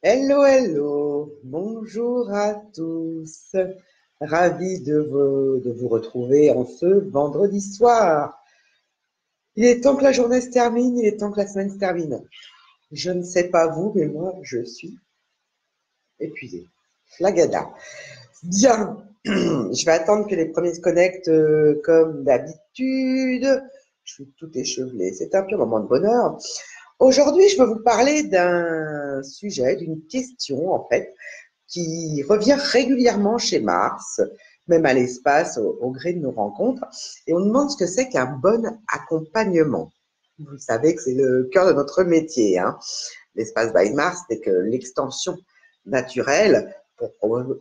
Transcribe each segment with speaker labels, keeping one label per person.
Speaker 1: Hello, hello, bonjour à tous. Ravi de vous retrouver en ce vendredi soir. Il est temps que la journée se termine, il est temps que la semaine se termine. Je ne sais pas vous, mais moi, je suis épuisée. Flagada. Bien, je vais attendre que les premiers se connectent comme d'habitude. Je suis tout échevelée, c'est un peu un moment de bonheur. Aujourd'hui, je veux vous parler d'un sujet, d'une question en fait, qui revient régulièrement chez Mars, même à l'espace, au gré de nos rencontres. Et on demande ce que c'est qu'un bon accompagnement. Vous savez que c'est le cœur de notre métier. Hein. L'espace by Mars n'est que l'extension naturelle pour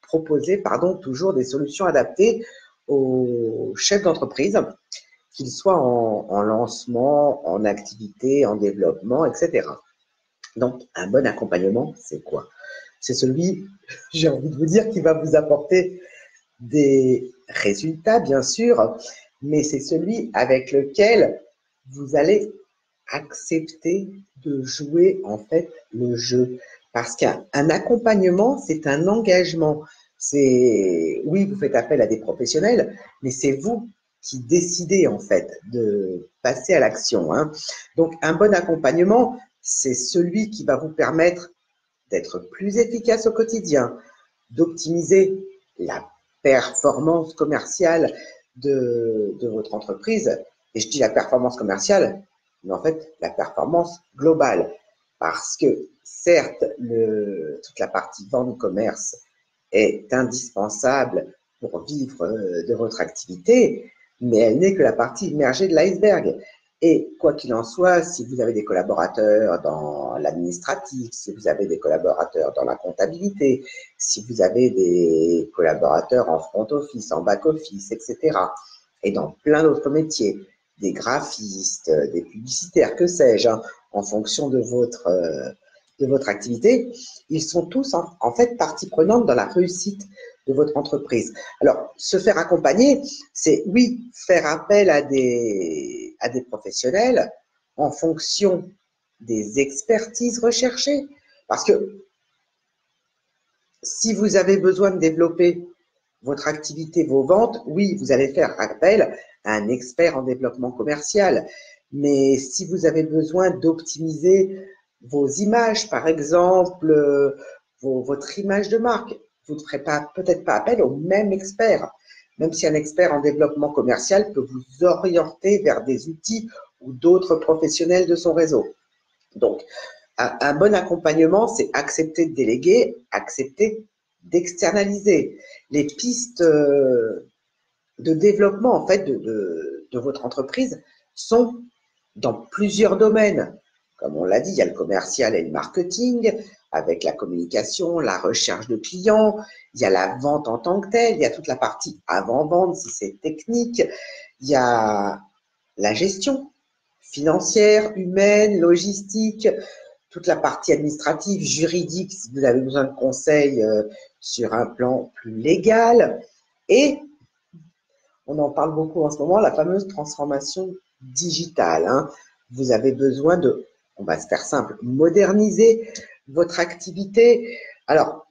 Speaker 1: proposer toujours des solutions adaptées aux chefs d'entreprise, qu'ils soient en lancement, en activité, en développement, etc. Donc, un bon accompagnement, c'est quoi? C'est celui, j'ai envie de vous dire, qui va vous apporter des résultats, bien sûr, mais c'est celui avec lequel vous allez accepter de jouer en fait le jeu. Parce qu'un accompagnement, c'est un engagement. C'est oui, vous faites appel à des professionnels, mais c'est vous qui décidez en fait de passer à l'action. Hein. Donc un bon accompagnement, c'est celui qui va vous permettre d'être plus efficace au quotidien, d'optimiser la performance commerciale de votre entreprise. Et je dis la performance commerciale, mais en fait la performance globale. Parce que certes, toute la partie vente commerce est indispensable pour vivre de votre activité, mais elle n'est que la partie immergée de l'iceberg. Et quoi qu'il en soit, si vous avez des collaborateurs dans l'administratif, si vous avez des collaborateurs dans la comptabilité, si vous avez des collaborateurs en front office, en back office, etc., et dans plein d'autres métiers, des graphistes, des publicitaires, que sais-je, hein, en fonction de votre activité, ils sont tous en fait partie prenante dans la réussite de votre entreprise. Alors, se faire accompagner, c'est oui, faire appel à des professionnels en fonction des expertises recherchées. Parce que si vous avez besoin de développer votre activité, vos ventes, oui, vous allez faire appel à un expert en développement commercial. Mais si vous avez besoin d'optimiser vos images, par exemple, votre image de marque, vous ne ferez peut-être pas appel au même expert, même si un expert en développement commercial peut vous orienter vers des outils ou d'autres professionnels de son réseau. Donc, un bon accompagnement, c'est accepter de déléguer, accepter d'externaliser. Les pistes de développement en fait de votre entreprise sont dans plusieurs domaines. Comme on l'a dit, il y a le commercial et le marketing, avec la communication, la recherche de clients, il y a la vente en tant que telle, il y a toute la partie avant-vente si c'est technique, il y a la gestion financière, humaine, logistique, toute la partie administrative, juridique, si vous avez besoin de conseils sur un plan plus légal. Et on en parle beaucoup en ce moment, la fameuse transformation digitale. Hein. Vous avez besoin de, on va se faire simple, moderniser votre activité. Alors,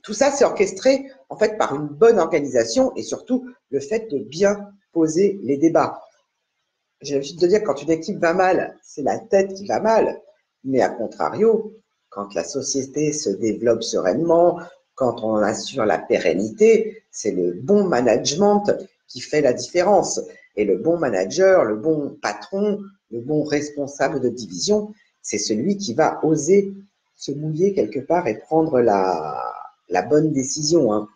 Speaker 1: tout ça, c'est orchestré en fait par une bonne organisation et surtout le fait de bien poser les débats. J'ai l'habitude de dire que quand une équipe va mal, c'est la tête qui va mal. Mais à contrario, quand la société se développe sereinement, quand on assure la pérennité, c'est le bon management qui fait la différence. Et le bon manager, le bon patron, le bon responsable de division, c'est celui qui va oser se mouiller quelque part et prendre la bonne décision. Hein.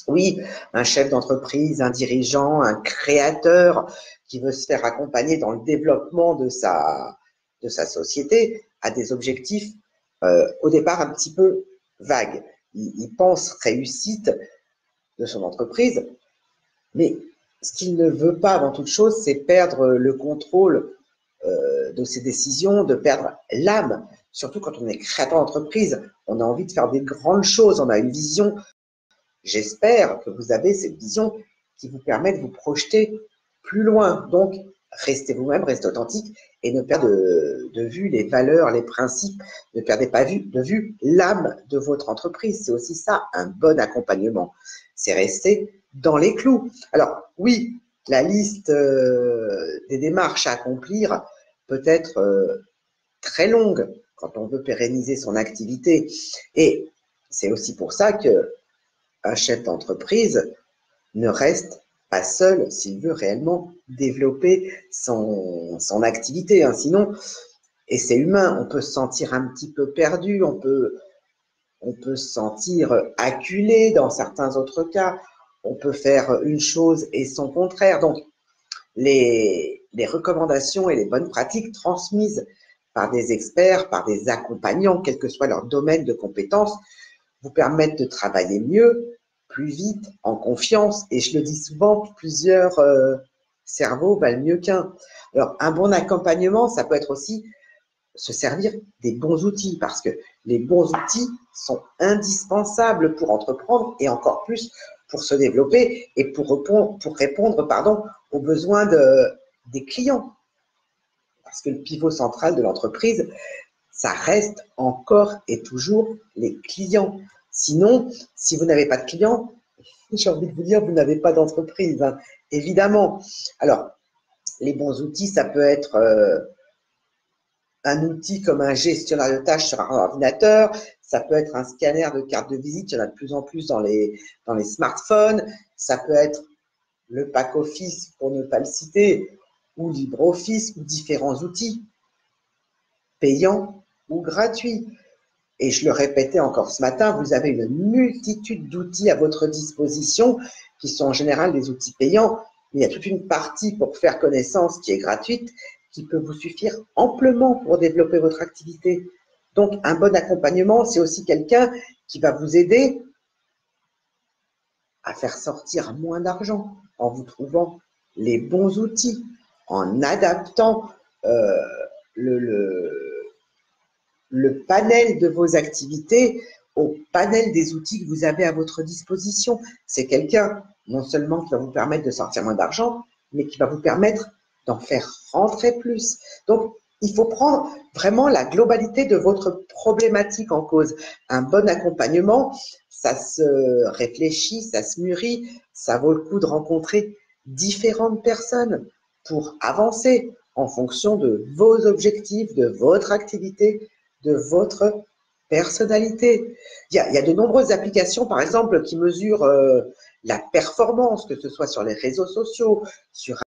Speaker 1: Oui, un chef d'entreprise, un dirigeant, un créateur qui veut se faire accompagner dans le développement de sa société a des objectifs au départ un petit peu vagues. Il pense réussite de son entreprise, mais ce qu'il ne veut pas avant toute chose, c'est perdre le contrôle de ses décisions, de perdre l'âme. Surtout quand on est créateur d'entreprise, on a envie de faire des grandes choses, on a une vision. J'espère que vous avez cette vision qui vous permet de vous projeter plus loin. Donc, restez vous-même, restez authentique et ne perdez de vue les valeurs, les principes, ne perdez pas de vue l'âme de votre entreprise. C'est aussi ça, un bon accompagnement. C'est rester dans les clous. Alors, oui, la liste des démarches à accomplir peut être très longue quand on veut pérenniser son activité. Et c'est aussi pour ça qu'un chef d'entreprise ne reste pas seul s'il veut réellement développer son activité. Hein. Sinon, et c'est humain, on peut se sentir un petit peu perdu, on peut se sentir acculé dans certains autres cas, on peut faire une chose et son contraire. Donc, les recommandations et les bonnes pratiques transmises par des experts, par des accompagnants, quel que soit leur domaine de compétences, vous permettent de travailler mieux, plus vite, en confiance. Et je le dis souvent, plusieurs cerveaux valent mieux qu'un. Alors, un bon accompagnement, ça peut être aussi se servir des bons outils, parce que les bons outils sont indispensables pour entreprendre et encore plus pour se développer et pour répondre aux besoins des clients. Parce que le pivot central de l'entreprise, ça reste encore et toujours les clients. Sinon, si vous n'avez pas de clients, j'ai envie de vous dire, vous n'avez pas d'entreprise, hein, évidemment. Alors, les bons outils, ça peut être un outil comme un gestionnaire de tâches sur un ordinateur, ça peut être un scanner de carte de visite, il y en a de plus en plus dans les smartphones, ça peut être le pack office, pour ne pas le citer, ou LibreOffice, ou différents outils, payants ou gratuits. Et je le répétais encore ce matin, vous avez une multitude d'outils à votre disposition, qui sont en général des outils payants, mais il y a toute une partie pour faire connaissance qui est gratuite, qui peut vous suffire amplement pour développer votre activité. Donc, un bon accompagnement, c'est aussi quelqu'un qui va vous aider à faire sortir moins d'argent en vous trouvant les bons outils, en adaptant le panel de vos activités au panel des outils que vous avez à votre disposition. C'est quelqu'un, non seulement qui va vous permettre de sortir moins d'argent, mais qui va vous permettre d'en faire rentrer plus. Donc, il faut prendre vraiment la globalité de votre problématique en cause. Un bon accompagnement, ça se réfléchit, ça se mûrit, ça vaut le coup de rencontrer différentes personnes pour avancer en fonction de vos objectifs, de votre activité, de votre personnalité. Il y a de nombreuses applications, par exemple, qui mesurent la performance, que ce soit sur les réseaux sociaux, sur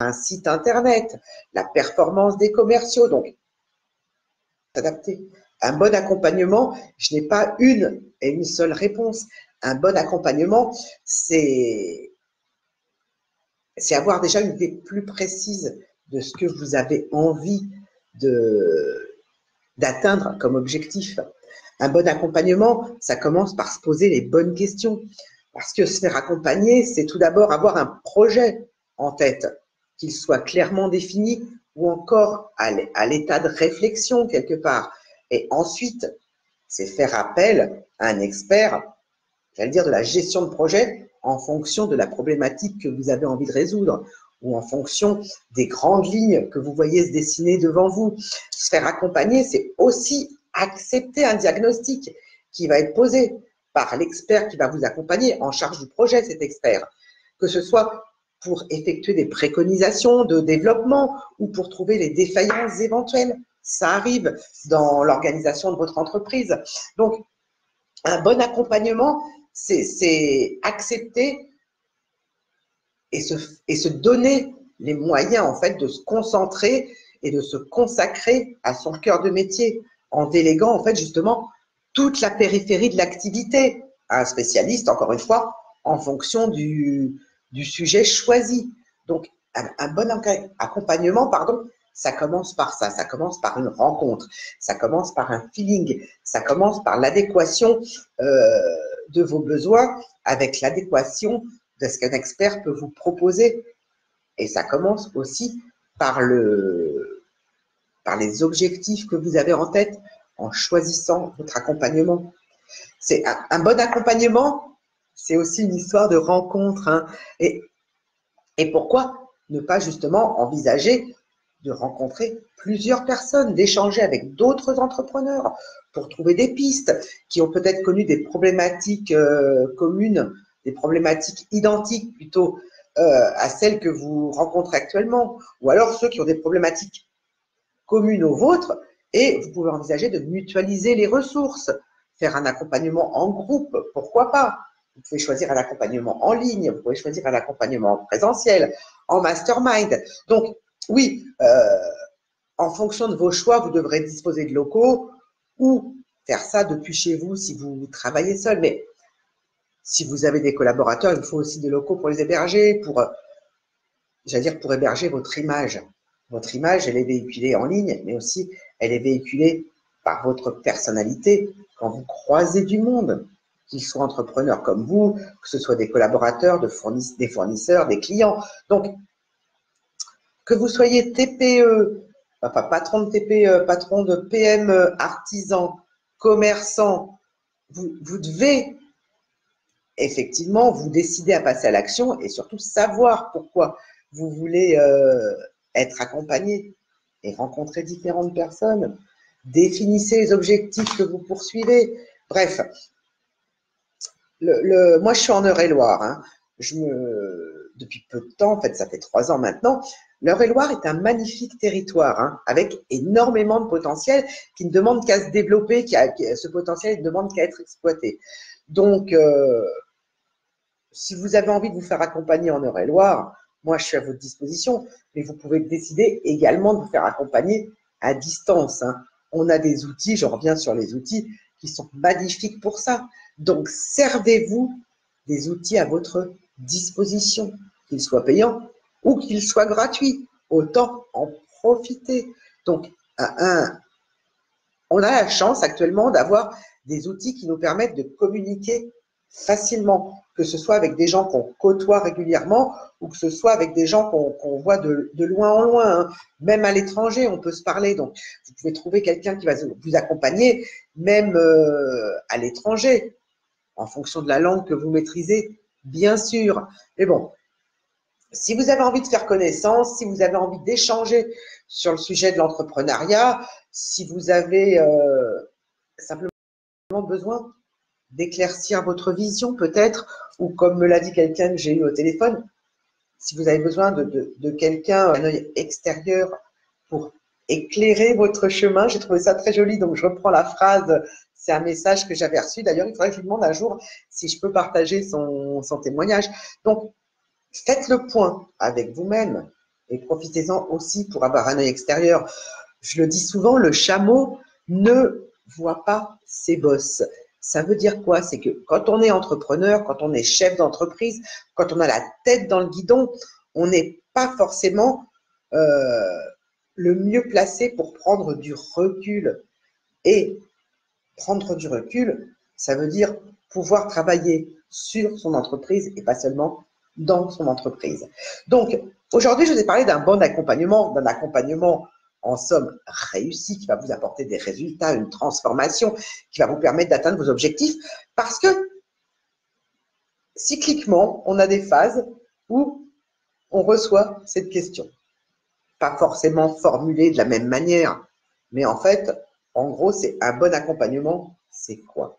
Speaker 1: un site internet, la performance des commerciaux. Donc, s'adapter. Un bon accompagnement, je n'ai pas une et une seule réponse. Un bon accompagnement, c'est avoir déjà une idée plus précise de ce que vous avez envie d'atteindre comme objectif. Un bon accompagnement, ça commence par se poser les bonnes questions. Parce que se faire accompagner, c'est tout d'abord avoir un projet en tête, qu'il soit clairement défini ou encore à l'état de réflexion quelque part. Et ensuite, c'est faire appel à un expert, j'allais dire de la gestion de projet, en fonction de la problématique que vous avez envie de résoudre ou en fonction des grandes lignes que vous voyez se dessiner devant vous. Se faire accompagner, c'est aussi accepter un diagnostic qui va être posé par l'expert qui va vous accompagner en charge du projet, cet expert. Que ce soit pour effectuer des préconisations de développement ou pour trouver les défaillances éventuelles. Ça arrive dans l'organisation de votre entreprise. Donc, un bon accompagnement, c'est accepter et se donner les moyens, en fait, de se concentrer et de se consacrer à son cœur de métier en déléguant, en fait, justement, toute la périphérie de l'activité à un spécialiste, encore une fois, en fonction du sujet choisi. Donc, un bon accompagnement, ça commence par ça. Ça commence par une rencontre. Ça commence par un feeling. Ça commence par l'adéquation de vos besoins avec l'adéquation de ce qu'un expert peut vous proposer. Et ça commence aussi par les objectifs que vous avez en tête en choisissant votre accompagnement. C'est un bon accompagnement, c'est aussi une histoire de rencontre. Hein. Et pourquoi ne pas justement envisager de rencontrer plusieurs personnes, d'échanger avec d'autres entrepreneurs pour trouver des pistes qui ont peut-être connu des problématiques communes, des problématiques identiques plutôt à celles que vous rencontrez actuellement, ou alors ceux qui ont des problématiques communes aux vôtres, et vous pouvez envisager de mutualiser les ressources, faire un accompagnement en groupe, pourquoi pas. Vous pouvez choisir un accompagnement en ligne, vous pouvez choisir un accompagnement en présentiel, en mastermind. Donc, oui, en fonction de vos choix, vous devrez disposer de locaux ou faire ça depuis chez vous si vous travaillez seul. Mais si vous avez des collaborateurs, il faut aussi des locaux pour les héberger, j'allais dire, pour héberger votre image. Votre image, elle est véhiculée en ligne, mais aussi elle est véhiculée par votre personnalité quand vous croisez du monde, qu'ils soient entrepreneurs comme vous, que ce soit des collaborateurs, des fournisseurs, des clients. Donc, que vous soyez TPE, enfin patron de TPE, patron de PME, artisan, commerçant, vous devez effectivement vous décider à passer à l'action et surtout savoir pourquoi vous voulez être accompagné et rencontrer différentes personnes. Définissez les objectifs que vous poursuivez. Bref, moi je suis en Eure-et-Loire. Hein. Depuis peu de temps, en fait ça fait 3 ans maintenant, l'Eure-et-Loire est un magnifique territoire hein, avec énormément de potentiel qui ne demande qu'à se développer, ce potentiel ne demande qu'à être exploité. Donc, si vous avez envie de vous faire accompagner en Eure-et-Loire, moi je suis à votre disposition, mais vous pouvez décider également de vous faire accompagner à distance. Hein. On a des outils, je reviens sur les outils, qui sont magnifiques pour ça. Donc, servez-vous des outils à votre disposition, qu'ils soient payants ou qu'ils soient gratuits. Autant en profiter. Donc, on a la chance actuellement d'avoir des outils qui nous permettent de communiquer facilement, que ce soit avec des gens qu'on côtoie régulièrement ou que ce soit avec des gens qu'on voit de loin en loin. Hein. Même à l'étranger, on peut se parler. Donc, vous pouvez trouver quelqu'un qui va vous accompagner, même à l'étranger, en fonction de la langue que vous maîtrisez, bien sûr. Mais bon, si vous avez envie de faire connaissance, si vous avez envie d'échanger sur le sujet de l'entrepreneuriat, si vous avez simplement besoin d'éclaircir votre vision peut-être, ou comme me l'a dit quelqu'un que j'ai eu au téléphone, si vous avez besoin de quelqu'un, un œil extérieur pour éclairer votre chemin, j'ai trouvé ça très joli, donc je reprends la phrase, c'est un message que j'avais reçu, d'ailleurs il faudrait que je lui demande un jour si je peux partager son témoignage. Donc, faites le point avec vous-même et profitez-en aussi pour avoir un œil extérieur. Je le dis souvent, le chameau ne voit pas ses bosses. Ça veut dire quoi? C'est que quand on est entrepreneur, quand on est chef d'entreprise, quand on a la tête dans le guidon, on n'est pas forcément le mieux placé pour prendre du recul. Et prendre du recul, ça veut dire pouvoir travailler sur son entreprise et pas seulement dans son entreprise. Donc, aujourd'hui, je vous ai parlé d'un bon accompagnement, en somme réussi, qui va vous apporter des résultats, une transformation, qui va vous permettre d'atteindre vos objectifs, parce que cycliquement, on a des phases où on reçoit cette question. Pas forcément formulée de la même manière, mais en fait, en gros, c'est un bon accompagnement, c'est quoi?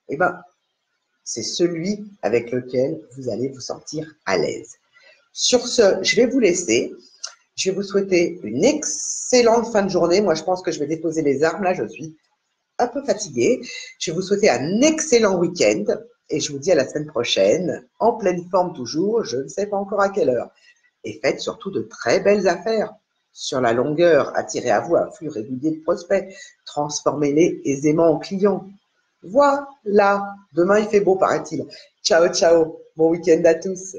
Speaker 1: Eh bien, c'est celui avec lequel vous allez vous sentir à l'aise. Sur ce, je vais vous laisser. Je vais vous souhaiter une excellente fin de journée. Moi, je pense que je vais déposer les armes. Là, je suis un peu fatiguée. Je vais vous souhaiter un excellent week-end et je vous dis à la semaine prochaine, en pleine forme toujours, je ne sais pas encore à quelle heure. Et faites surtout de très belles affaires. Sur la longueur, attirez à vous un flux régulier de prospects. Transformez-les aisément en clients. Voilà. Demain, il fait beau, paraît-il. Ciao, ciao. Bon week-end à tous.